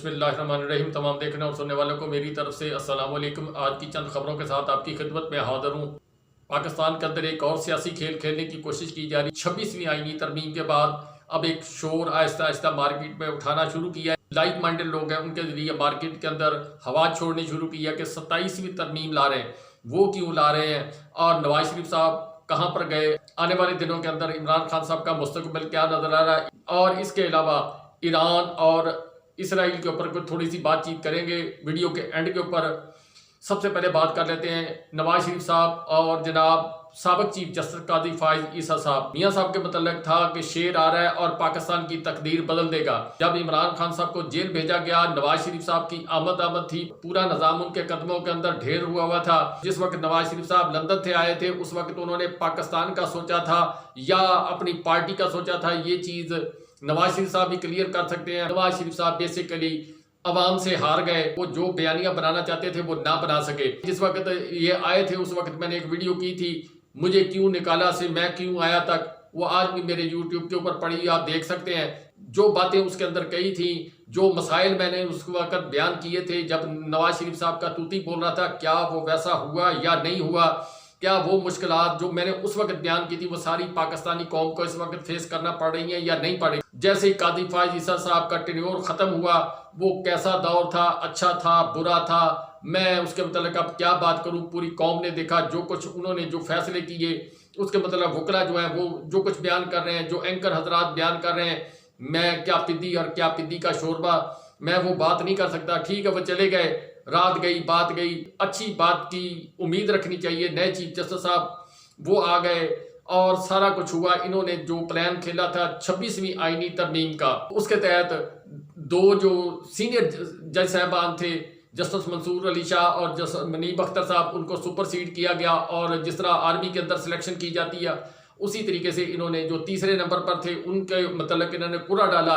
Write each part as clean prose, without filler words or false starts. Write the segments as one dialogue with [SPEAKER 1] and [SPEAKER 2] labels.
[SPEAKER 1] بسم اللہ الرحمن الرحیم۔ تمام دیکھنے اور سننے والوں کو میری طرف سے السلام علیکم۔ آج کی چند خبروں کے ساتھ آپ کی خدمت میں حاضر ہوں۔ پاکستان کے اندر ایک اور سیاسی کھیل کھیلنے کی کوشش کی جا رہی۔ 26ویں آئینی ترمیم کے بعد اب ایک شور آہستہ آہستہ مارکیٹ میں اٹھانا شروع کیا ہے۔ لائک مائنڈڈ لوگ ہیں، ان کے ذریعے مارکیٹ کے اندر ہوا چھوڑنی شروع کی ہے کہ 27ویں ترمیم لا رہے ہیں۔ وہ کیوں لا رہے ہیں اور نواز شریف صاحب کہاں پر گئے؟ آنے والے دنوں کے اندر عمران خان صاحب کا مستقبل کیا نظر آ رہا ہے؟ اور اس کے علاوہ ایران اور اسرائیل کے اوپر کوئی تھوڑی سی بات چیت کریں گے ویڈیو کے اینڈ کے اوپر۔ سب سے پہلے بات کر لیتے ہیں نواز شریف صاحب اور جناب سابق چیف جسٹس قاضی فائز عیسیٰ صاحب۔ میاں صاحب کے متعلق تھا کہ شیر آ رہا ہے اور پاکستان کی تقدیر بدل دے گا۔ جب عمران خان صاحب کو جیل بھیجا گیا، نواز شریف صاحب کی آمد تھی، پورا نظام ان کے قدموں کے اندر ڈھیر ہوا تھا۔ جس وقت نواز شریف صاحب لندن سے آئے تھے، اس وقت انہوں نے پاکستان کا سوچا تھا یا اپنی پارٹی کا سوچا تھا؟ یہ چیز نواز شریف صاحب بھی کلیئر کر سکتے ہیں۔ نواز شریف صاحب بیسیکلی عوام سے ہار گئے، وہ جو بیانیاں بنانا چاہتے تھے وہ نہ بنا سکے۔ جس وقت یہ آئے تھے اس وقت میں نے ایک ویڈیو کی تھی، مجھے کیوں نکالا سے میں کیوں آیا تک، وہ آج بھی میرے یوٹیوب کے اوپر پڑی، آپ دیکھ سکتے ہیں۔ جو باتیں اس کے اندر کہی تھیں، جو مسائل میں نے اس وقت بیان کیے تھے جب نواز شریف صاحب کا توتی بول رہا تھا، کیا وہ ویسا ہوا یا نہیں ہوا؟ کیا وہ مشکلات جو میں نے اس وقت بیان کی تھی وہ ساری پاکستانی قوم کو اس وقت فیس کرنا پڑ رہی ہیں یا نہیں پڑ رہی؟ جیسے قاضی فائز عیسیٰ صاحب کا ٹینیور ختم ہوا، وہ کیسا دور تھا، اچھا تھا، برا تھا، میں اس کے متعلق اب کیا بات کروں؟ پوری قوم نے دیکھا جو کچھ انہوں نے جو فیصلے کیے، اس کے مطلب وکلا جو ہیں وہ جو کچھ بیان کر رہے ہیں، جو اینکر حضرات بیان کر رہے ہیں، میں کیا پدی اور کیا پدی کا شوربہ، میں وہ بات نہیں کر سکتا۔ ٹھیک ہے، وہ چلے گئے، رات گئی، بات گئی، اچھی بات کی امید رکھنی چاہیے۔ نئے چیف جسٹس صاحب وہ آ گئے اور سارا کچھ ہوا۔ انہوں نے جو پلان کھیلا تھا 26ویں آئینی ترمیم کا، اس کے تحت دو جو سینئر جج صاحبان تھے، جسٹس منصور علی شاہ اور جسٹس منیب اختر صاحب، ان کو سپر سیڈ کیا گیا۔ اور جس طرح آرمی کے اندر سلیکشن کی جاتی ہے، اسی طریقے سے انہوں نے جو تیسرے نمبر پر تھے ان کے متعلق انہوں نے پورا ڈالا۔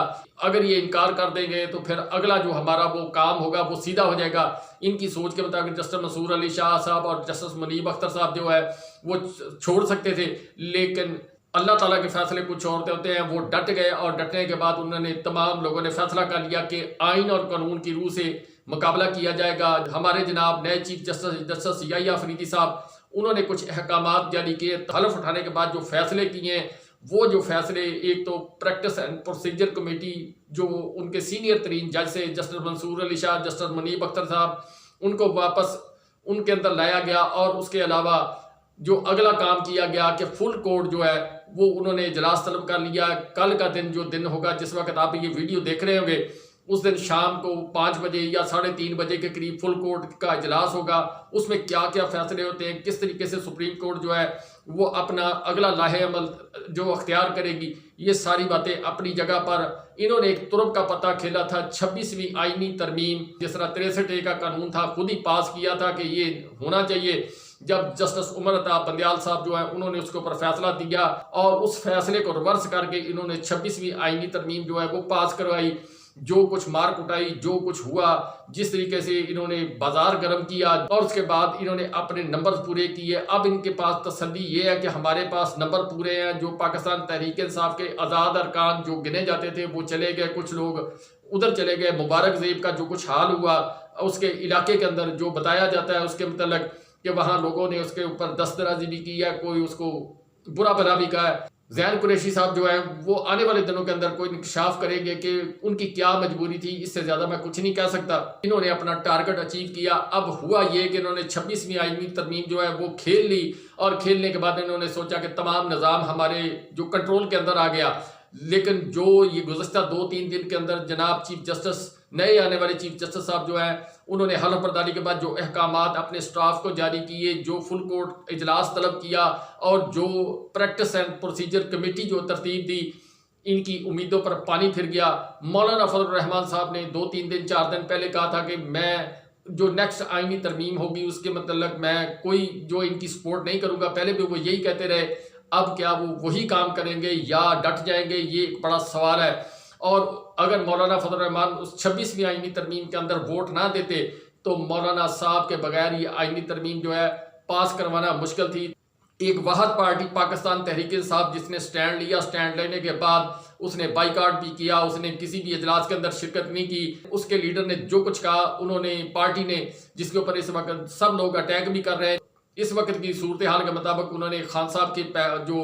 [SPEAKER 1] اگر یہ انکار کر دیں گے تو پھر اگلا جو ہمارا وہ کام ہوگا وہ سیدھا ہو جائے گا۔ ان کی سوچ کے مطابق جسٹس منصور علی شاہ صاحب اور جسٹس منیب اختر صاحب جو ہے وہ چھوڑ سکتے تھے، لیکن اللہ تعالیٰ کے فیصلے کچھ اور ہوتے ہیں۔ وہ ڈٹ گئے اور ڈٹنے کے بعد انہوں نے تمام لوگوں نے فیصلہ کر لیا کہ آئین اور قانون کی روح سے مقابلہ کیا جائے گا۔ ہمارے جناب نئے چیف جسٹس یحییٰ فریدی صاحب، انہوں نے کچھ احکامات جاری کیے، حلف اٹھانے کے بعد جو فیصلے کیے ہیں، وہ جو فیصلے، ایک تو پریکٹس اینڈ پروسیجر کمیٹی جو ان کے سینئر ترین جج سے جسٹس منصور علی شاہ، جسٹس منیب اختر صاحب، ان کو واپس ان کے اندر لایا گیا۔ اور اس کے علاوہ جو اگلا کام کیا گیا کہ فل کورٹ جو ہے وہ انہوں نے اجلاس طلب کر لیا۔ کل کا دن جو دن ہوگا، جس وقت آپ یہ ویڈیو دیکھ رہے ہوں گے، اس دن شام کو 5 بجے یا 3:30 بجے کے قریب فل کورٹ کا اجلاس ہوگا۔ اس میں کیا کیا فیصلے ہوتے ہیں، کس طریقے سے سپریم کورٹ جو ہے وہ اپنا اگلا لاہے عمل جو اختیار کرے گی، یہ ساری باتیں اپنی جگہ پر۔ انہوں نے ایک ترب کا پتہ کھیلا تھا 26ویں آئینی ترمیم، جس طرح 63A کا قانون تھا، خود ہی پاس کیا تھا کہ یہ ہونا چاہیے۔ جب جسٹس عمر عطا بندیال صاحب جو ہیں انہوں نے اس کے اوپر فیصلہ دیا اور اس فیصلے کو ریورس کر کے انہوں نے 26ویں آئینی ترمیم جو ہے وہ پاس کروائی۔ جو کچھ مار کٹائی، جو کچھ ہوا، جس طریقے سے انہوں نے بازار گرم کیا اور اس کے بعد انہوں نے اپنے نمبر پورے کیے۔ اب ان کے پاس تسلی یہ ہے کہ ہمارے پاس نمبر پورے ہیں۔ جو پاکستان تحریک انصاف کے آزاد ارکان جو گنے جاتے تھے وہ چلے گئے، کچھ لوگ ادھر چلے گئے۔ مبارک زیب کا جو کچھ حال ہوا اس کے علاقے کے اندر جو بتایا جاتا ہے اس کے متعلق کہ وہاں لوگوں نے اس کے اوپر دسترازی بھی کی ہے، کوئی اس کو برا بھلا بھی کہا ہے۔ زین قریشی صاحب جو ہے وہ آنے والے دنوں کے اندر کوئی انکشاف کریں گے کہ ان کی کیا مجبوری تھی۔ اس سے زیادہ میں کچھ نہیں کہہ سکتا۔ انہوں نے اپنا ٹارگٹ اچیو کیا۔ اب ہوا یہ کہ انہوں نے 26ویں آئینی ترمیم جو ہے وہ کھیل لی، اور کھیلنے کے بعد انہوں نے سوچا کہ تمام نظام ہمارے جو کنٹرول کے اندر آ گیا۔ لیکن جو یہ گزشتہ 2-3 دن کے اندر جناب چیف جسٹس، نئے آنے والے چیف جسٹس صاحب جو ہیں، انہوں نے حلف برداری کے بعد جو احکامات اپنے سٹاف کو جاری کیے، جو فل کورٹ اجلاس طلب کیا اور جو پریکٹس اینڈ پروسیجر کمیٹی جو ترتیب دی، ان کی امیدوں پر پانی پھر گیا۔ مولانا فضل الرحمان صاحب نے 2-3 دن 4 دن پہلے کہا تھا کہ میں جو نیکسٹ آئینی ترمیم ہوگی اس کے متعلق میں کوئی جو ان کی سپورٹ نہیں کروں گا۔ پہلے بھی وہ یہی کہتے رہے، اب کیا وہ وہی کام کریں گے یا ڈٹ جائیں گے؟ یہ ایک بڑا سوال ہے۔ اور اگر مولانا فضل الرحمان اس 26ویں آئینی ترمیم کے اندر ووٹ نہ دیتے تو مولانا صاحب کے بغیر یہ آئینی ترمیم جو ہے پاس کروانا مشکل تھی۔ ایک واحد پارٹی پاکستان تحریک انصاف جس نے سٹینڈ لیا، سٹینڈ لینے کے بعد اس نے بائیکاٹ بھی کیا، اس نے کسی بھی اجلاس کے اندر شرکت نہیں کی، اس کے لیڈر نے جو کچھ کہا انہوں نے پارٹی نے، جس کے اوپر اس وقت سب لوگ اٹیک بھی کر رہے ہیں، اس وقت کی صورتحال کے مطابق انہوں نے خان صاحب کے جو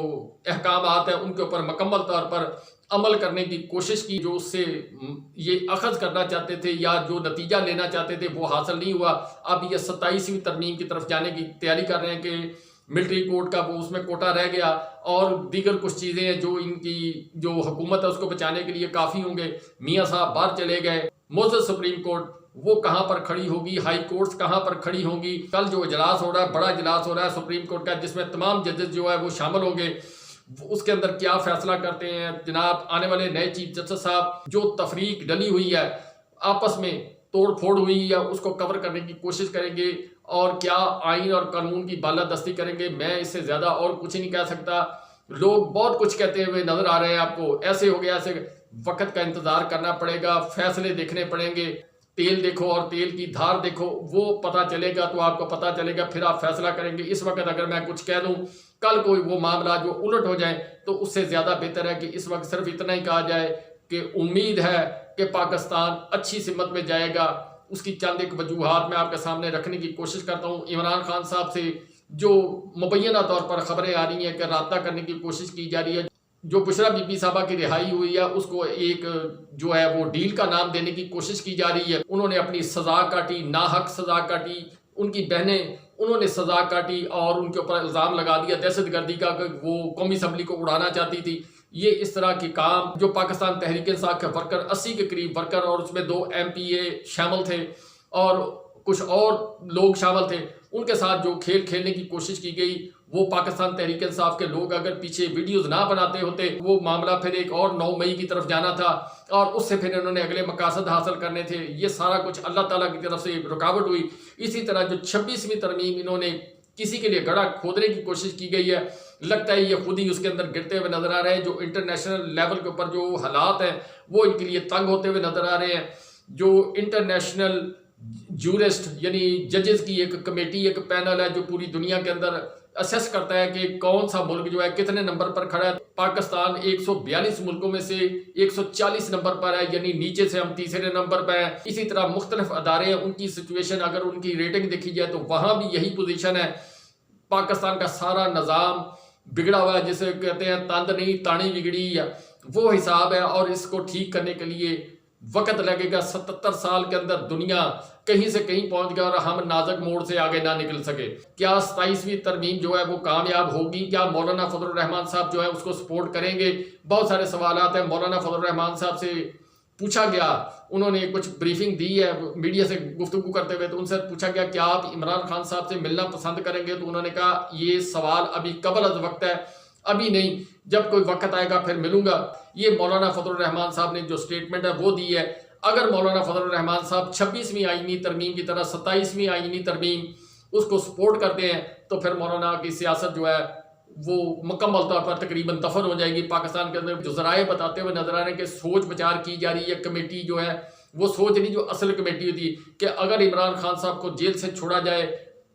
[SPEAKER 1] احکامات ہیں ان کے اوپر مکمل طور پر عمل کرنے کی کوشش کی، جو اس سے یہ اخذ کرنا چاہتے تھے یا جو نتیجہ لینا چاہتے تھے وہ حاصل نہیں ہوا۔ اب یہ 27ویں ترمیم کی طرف جانے کی تیاری کر رہے ہیں کہ ملٹری کوڈ کا وہ اس میں کوٹا رہ گیا اور دیگر کچھ چیزیں ہیں جو ان کی جو حکومت ہے اس کو بچانے کے لیے کافی ہوں گے۔ میاں صاحب باہر چلے گئے، معزز سپریم کورٹ وہ کہاں پر کھڑی ہوگی، ہائی کورٹس کہاں پر کھڑی ہوں گی۔ کل جو اجلاس ہو رہا ہے، بڑا اجلاس ہو رہا ہے سپریم کورٹ کا، جس میں تمام ججز جو ہے وہ شامل ہوں گے، اس کے اندر کیا فیصلہ کرتے ہیں جناب آنے والے نئے چیف جسٹس صاحب۔ جو تفریق ڈلی ہوئی ہے، آپس میں توڑ پھوڑ ہوئی ہے، اس کو کور کرنے کی کوشش کریں گے اور کیا آئین اور قانون کی بالادستی کریں گے۔ میں اس سے زیادہ اور کچھ نہیں کہہ سکتا۔ لوگ بہت کچھ کہتے ہوئے نظر آ رہے ہیں آپ کو، ایسے ہو گیا ایسے، وقت کا انتظار کرنا پڑے گا، فیصلے دیکھنے پڑیں گے۔ تیل دیکھو اور تیل کی دھار دیکھو، وہ پتہ چلے گا تو آپ کو پتہ چلے گا، پھر آپ فیصلہ کریں گے۔ اس وقت اگر میں کچھ کہہ دوں، کل کوئی وہ معاملہ جو الٹ ہو جائیں تو اس سے زیادہ بہتر ہے کہ اس وقت صرف اتنا ہی کہا جائے کہ امید ہے کہ پاکستان اچھی سمت میں جائے گا۔ اس کی چند ایک وجوہات میں آپ کے سامنے رکھنے کی کوشش کرتا ہوں۔ عمران خان صاحب سے جو مبینہ طور پر خبریں آ رہی ہیں کہ رابطہ کرنے کی کوشش کی جا رہی ہے، جو بشرا بی بی صاحبہ کی رہائی ہوئی ہے اس کو ایک جو ہے وہ ڈیل کا نام دینے کی کوشش کی جا رہی ہے۔ انہوں نے اپنی سزا کاٹی، ناحق سزا کاٹی، ان کی بہنیں انہوں نے سزا کاٹی اور ان کے اوپر الزام لگا دیا دہشت گردی کا کہ وہ قومی اسمبلی کو اڑانا چاہتی تھی۔ یہ اس طرح کی کام جو پاکستان تحریک انصاف کے ورکر 80 کے قریب ورکر اور اس میں 2 MPA شامل تھے اور کچھ اور لوگ شامل تھے، ان کے ساتھ جو کھیل کھیلنے کی کوشش کی گئی، وہ پاکستان تحریک انصاف کے لوگ اگر پیچھے ویڈیوز نہ بناتے ہوتے وہ معاملہ پھر ایک اور 9 مئی کی طرف جانا تھا اور اس سے پھر انہوں نے اگلے مقاصد حاصل کرنے تھے۔ یہ سارا کچھ اللہ تعالیٰ کی طرف سے رکاوٹ ہوئی۔ اسی طرح جو 26ویں ترمیم انہوں نے کسی کے لیے گڑھا کھودنے کی کوشش کی گئی ہے، لگتا ہے یہ خود ہی اس کے اندر گرتے ہوئے نظر آ رہے ہیں۔ جو انٹرنیشنل لیول کے اوپر جو حالات ہیں وہ ان کے لیے تنگ ہوتے ہوئے نظر آ رہے ہیں۔ جو انٹرنیشنل جورسٹ یعنی ججز کی ایک کمیٹی، ایک پینل ہے جو پوری دنیا کے اندر اسیس کرتا ہے کہ کون سا ملک جو ہے کتنے نمبر پر کھڑا ہے۔ پاکستان 142 ملکوں میں سے 140 نمبر پر ہے، یعنی نیچے سے ہم تیسرے نمبر پر ہیں۔ اسی طرح مختلف ادارے ہیں، ان کی سچویشن اگر ان کی ریٹنگ دیکھی جائے تو وہاں بھی یہی پوزیشن ہے۔ پاکستان کا سارا نظام بگڑا ہوا ہے، جسے کہتے ہیں تند نہیں تانی بگڑی ہے، وہ حساب ہے اور اس کو ٹھیک کرنے کے لیے وقت لگے گا۔ 77 سال کے اندر دنیا کہیں سے کہیں پہنچ گیا اور ہم نازک موڑ سے آگے نہ نکل سکے۔ کیا 27ویں ترمیم جو ہے وہ کامیاب ہوگی؟ کیا مولانا فضل الرحمان صاحب جو ہے اس کو سپورٹ کریں گے؟ بہت سارے سوالات ہیں۔ مولانا فضل الرحمان صاحب سے پوچھا گیا، انہوں نے کچھ بریفنگ دی ہے میڈیا سے گفتگو کرتے ہوئے، تو ان سے پوچھا گیا کیا آپ عمران خان صاحب سے ملنا پسند کریں گے؟ تو انہوں نے کہا یہ سوال ابھی قبل از وقت ہے، ابھی نہیں، جب کوئی وقت آئے گا پھر ملوں گا۔ یہ مولانا فضل الرحمان صاحب نے جو سٹیٹمنٹ ہے وہ دی ہے۔ اگر مولانا فضل الرحمان صاحب 26ویں آئینی ترمیم کی طرح 27ویں آئینی ترمیم اس کو سپورٹ کرتے ہیں تو پھر مولانا کی سیاست جو ہے وہ مکمل طور پر تقریباً دفن ہو جائے گی۔ پاکستان کے اندر جو ذرائع بتاتے ہوئے نظر آ رہے ہیں کہ سوچ بچار کی جا رہی ہے، کمیٹی جو ہے وہ سوچ نہیں جو اصل کمیٹی ہوتی کہ اگر عمران خان صاحب کو جیل سے چھوڑا جائے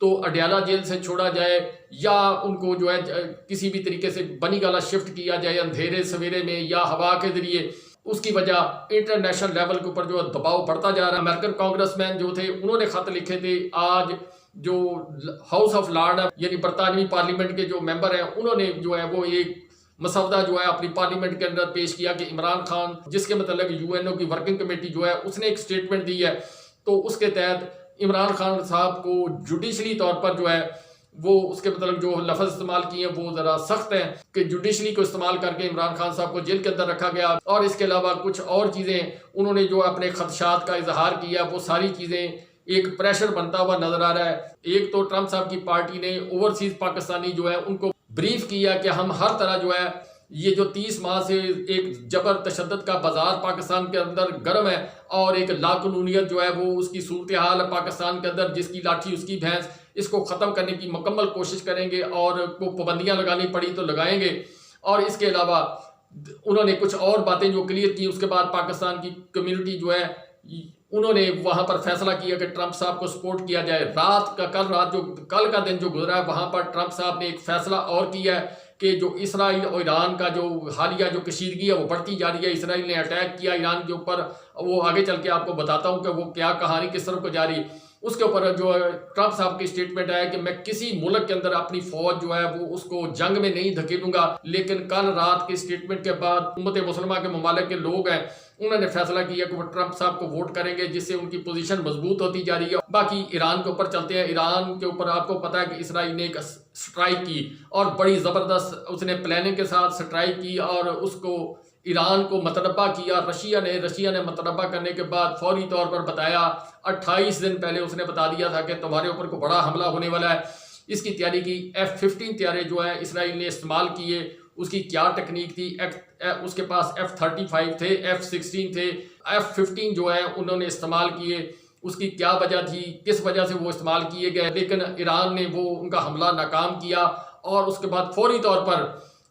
[SPEAKER 1] تو اڈیالہ جیل سے چھوڑا جائے یا ان کو جو ہے کسی بھی طریقے سے بنی گالا شفٹ کیا جائے اندھیرے سویرے میں یا ہوا کے ذریعے۔ اس کی وجہ انٹرنیشنل لیول کے اوپر جو دباؤ بڑھتا جا رہا ہے۔ امریکن کانگریس مین جو تھے انہوں نے خط لکھے تھے، آج جو ہاؤس آف لارڈ یعنی برطانوی پارلیمنٹ کے جو ممبر ہیں انہوں نے جو ہے وہ ایک مسودہ جو ہے اپنی پارلیمنٹ کے اندر پیش کیا کہ عمران خان، جس کے متعلق UNO کی ورکنگ کمیٹی جو ہے اس نے ایک سٹیٹمنٹ دی ہے، تو اس کے تحت عمران خان صاحب کو جوڈیشلی طور پر جو ہے وہ اس کے مطلب جو لفظ استعمال کیے ہیں وہ ذرا سخت ہیں کہ جوڈیشلی کو استعمال کر کے عمران خان صاحب کو جیل کے اندر رکھا گیا۔ اور اس کے علاوہ کچھ اور چیزیں انہوں نے جو اپنے خدشات کا اظہار کیا، وہ ساری چیزیں ایک پریشر بنتا ہوا نظر آ رہا ہے۔ ایک تو ٹرمپ صاحب کی پارٹی نے اوورسیز پاکستانی جو ہے ان کو بریف کیا کہ ہم ہر طرح جو ہے یہ جو 30 ماہ سے ایک جبر تشدد کا بازار پاکستان کے اندر گرم ہے اور ایک لاقانونیت جو ہے وہ اس کی صورتحال ہے پاکستان کے اندر، جس کی لاٹھی اس کی بھینس، اس کو ختم کرنے کی مکمل کوشش کریں گے اور کو پابندیاں لگانی پڑی تو لگائیں گے۔ اور اس کے علاوہ انہوں نے کچھ اور باتیں جو کلیئر کی، اس کے بعد پاکستان کی کمیونٹی جو ہے انہوں نے وہاں پر فیصلہ کیا کہ ٹرمپ صاحب کو سپورٹ کیا جائے۔ کل کا دن جو گزرا ہے وہاں پر ٹرمپ صاحب نے ایک فیصلہ اور کیا ہے کہ جو اسرائیل اور ایران کا جو حالیہ جو کشیدگی ہے وہ بڑھتی جا رہی ہے۔ اسرائیل نے اٹیک کیا ایران کے اوپر، وہ آگے چل کے آپ کو بتاتا ہوں کہ وہ کیا کہانی کس طرف کو جاری۔ اس کے اوپر جو ٹرمپ صاحب کی اسٹیٹمنٹ ہے کہ میں کسی ملک کے اندر اپنی فوج جو ہے وہ اس کو جنگ میں نہیں دھکیلوں گا، لیکن کل رات کی اسٹیٹمنٹ کے بعد امت مسلمہ کے ممالک کے لوگ ہیں انہوں نے فیصلہ کیا کہ وہ ٹرمپ صاحب کو ووٹ کریں گے، جس سے ان کی پوزیشن مضبوط ہوتی جا رہی ہے۔ باقی ایران کے اوپر چلتے ہیں۔ ایران کے اوپر آپ کو پتہ ہے کہ اسرائیل نے ایک سٹرائک کی اور بڑی زبردست اس نے پلاننگ کے ساتھ سٹرائک کی اور اس کو ایران کو متنبع کیا۔ رشیا نے متنبع کرنے کے بعد فوری طور پر بتایا، 28 دن پہلے اس نے بتا دیا تھا کہ تمہارے اوپر کو بڑا حملہ ہونے والا ہے۔ اس کی تیاری کی۔ F-15 طیارے جو ہیں اسرائیل نے استعمال کیے۔ اس کی کیا ٹیکنیک تھی؟ اس کے پاس F-35 تھے، F-16 تھے، F-15 جو ہے انہوں نے استعمال کیے۔ اس کی کیا وجہ تھی، کس وجہ سے وہ استعمال کیے گئے، لیکن ایران نے وہ ان کا حملہ ناکام کیا اور اس کے بعد فوری طور پر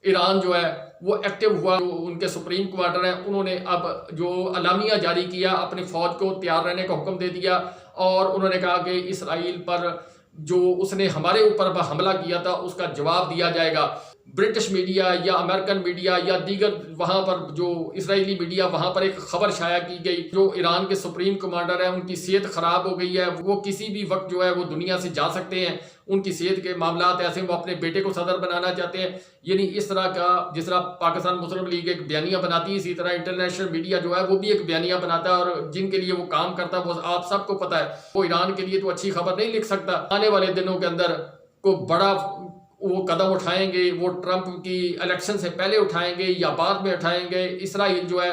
[SPEAKER 1] ایران جو ہے وہ ایکٹیو ہوا۔ ان کے سپریم کمانڈر ہیں انہوں نے اب جو اعلامیہ جاری کیا، اپنی فوج کو تیار رہنے کا حکم دے دیا اور انہوں نے کہا کہ اسرائیل پر جو اس نے ہمارے اوپر حملہ کیا تھا اس کا جواب دیا جائے گا۔ برٹش میڈیا یا امریکن میڈیا یا دیگر وہاں پر جو اسرائیلی میڈیا وہاں پر ایک خبر شائع کی گئی، جو ایران کے سپریم کمانڈر ہیں ان کی صحت خراب ہو گئی ہے، وہ کسی بھی وقت جو ہے وہ دنیا سے جا سکتے ہیں، ان کی صحت کے معاملات ایسے وہ اپنے بیٹے کو صدر بنانا چاہتے ہیں۔ یعنی اس طرح کا جس طرح پاکستان مسلم لیگ ایک بیانیہ بناتی ہے، اسی طرح انٹرنیشنل میڈیا جو ہے وہ بھی ایک بیانیہ بناتا ہے، اور جن کے لیے وہ کام کرتا ہے وہ آپ سب کو پتہ ہے۔ وہ ایران کے لیے تو اچھی خبر نہیں لکھ سکتا۔ آنے والے دنوں کے اندر کو بڑا وہ قدم اٹھائیں گے، وہ ٹرمپ کی الیکشن سے پہلے اٹھائیں گے یا بعد میں اٹھائیں گے۔ اسرائیل جو ہے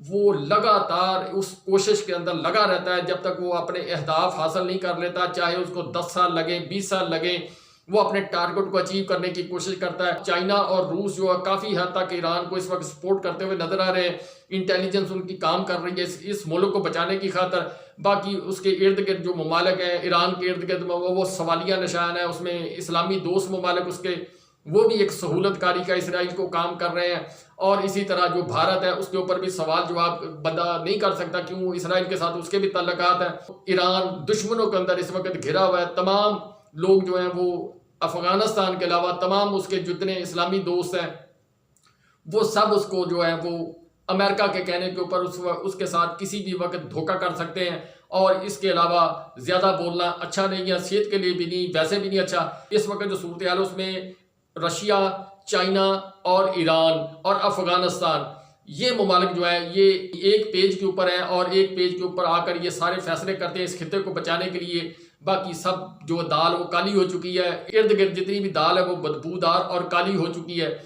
[SPEAKER 1] وہ لگاتار اس کوشش کے اندر لگا رہتا ہے جب تک وہ اپنے اہداف حاصل نہیں کر لیتا، چاہے اس کو 10 سال لگیں 20 سال لگیں، وہ اپنے ٹارگٹ کو اچیو کرنے کی کوشش کرتا ہے۔ چائنا اور روس جو ہے کافی حد تک ایران کو اس وقت سپورٹ کرتے ہوئے نظر آ رہے ہیں، انٹیلیجنس ان کی کام کر رہی ہے اس ملک کو بچانے کی خاطر۔ باقی اس کے ارد گرد جو ممالک ہیں ایران کے ارد گرد وہ سوالیہ نشان ہے، اس میں اسلامی دوست ممالک اس کے وہ بھی ایک سہولت کاری کا اسرائیل کو کام کر رہے ہیں، اور اسی طرح جو بھارت ہے اس کے اوپر بھی سوال جواب بندہ نہیں کر سکتا کیوں اسرائیل کے ساتھ اس کے بھی تعلقات ہیں۔ ایران دشمنوں کے اندر اس وقت گھرا ہوا ہے، تمام لوگ جو ہیں وہ افغانستان کے علاوہ تمام اس کے جتنے اسلامی دوست ہیں وہ سب اس کو جو ہے وہ امریکہ کے کہنے کے اوپر اس کے ساتھ کسی بھی وقت دھوکہ کر سکتے ہیں، اور اس کے علاوہ زیادہ بولنا اچھا نہیں ہے، صحت کے لیے بھی نہیں، ویسے بھی نہیں اچھا۔ اس وقت جو صورتحال ہے اس میں رشیا، چائنا اور ایران اور افغانستان یہ ممالک جو ہیں یہ ایک پیج کے اوپر ہیں، اور ایک پیج کے اوپر آ کر یہ سارے فیصلے کرتے ہیں اس خطے کو بچانے کے لیے۔ باقی سب جو دال وہ کالی ہو چکی ہے، ارد گرد جتنی بھی دال ہے وہ بدبودار اور کالی ہو چکی ہے۔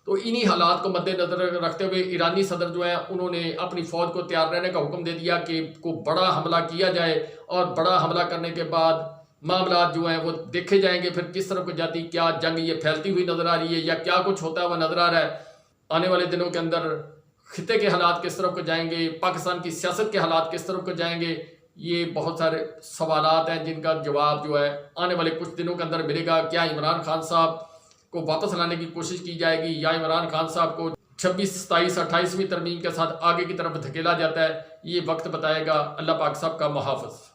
[SPEAKER 1] تو انہی حالات کو مد نظر رکھتے ہوئے ایرانی صدر جو ہیں انہوں نے اپنی فوج کو تیار رہنے کا حکم دے دیا کہ کو بڑا حملہ کیا جائے، اور بڑا حملہ کرنے کے بعد معاملات جو ہیں وہ دیکھے جائیں گے پھر کس طرف کو جاتی، کیا جنگ یہ پھیلتی ہوئی نظر آ رہی ہے یا کیا کچھ ہوتا ہے وہ نظر آ رہا ہے۔ آنے والے دنوں کے اندر خطے کے حالات کس طرف کو جائیں گے، پاکستان کی سیاست کے حالات کس طرف کو جائیں گے، یہ بہت سارے سوالات ہیں جن کا جواب جو ہے آنے والے کچھ دنوں کے اندر ملے گا۔ کیا عمران خان صاحب کو واپس لانے کی کوشش کی جائے گی یا عمران خان صاحب کو 26، 27، 28ویں ترمیم کے ساتھ آگے کی طرف دھکیلا جاتا ہے، یہ وقت بتائے گا۔ اللہ پاک صاحب کا محافظ۔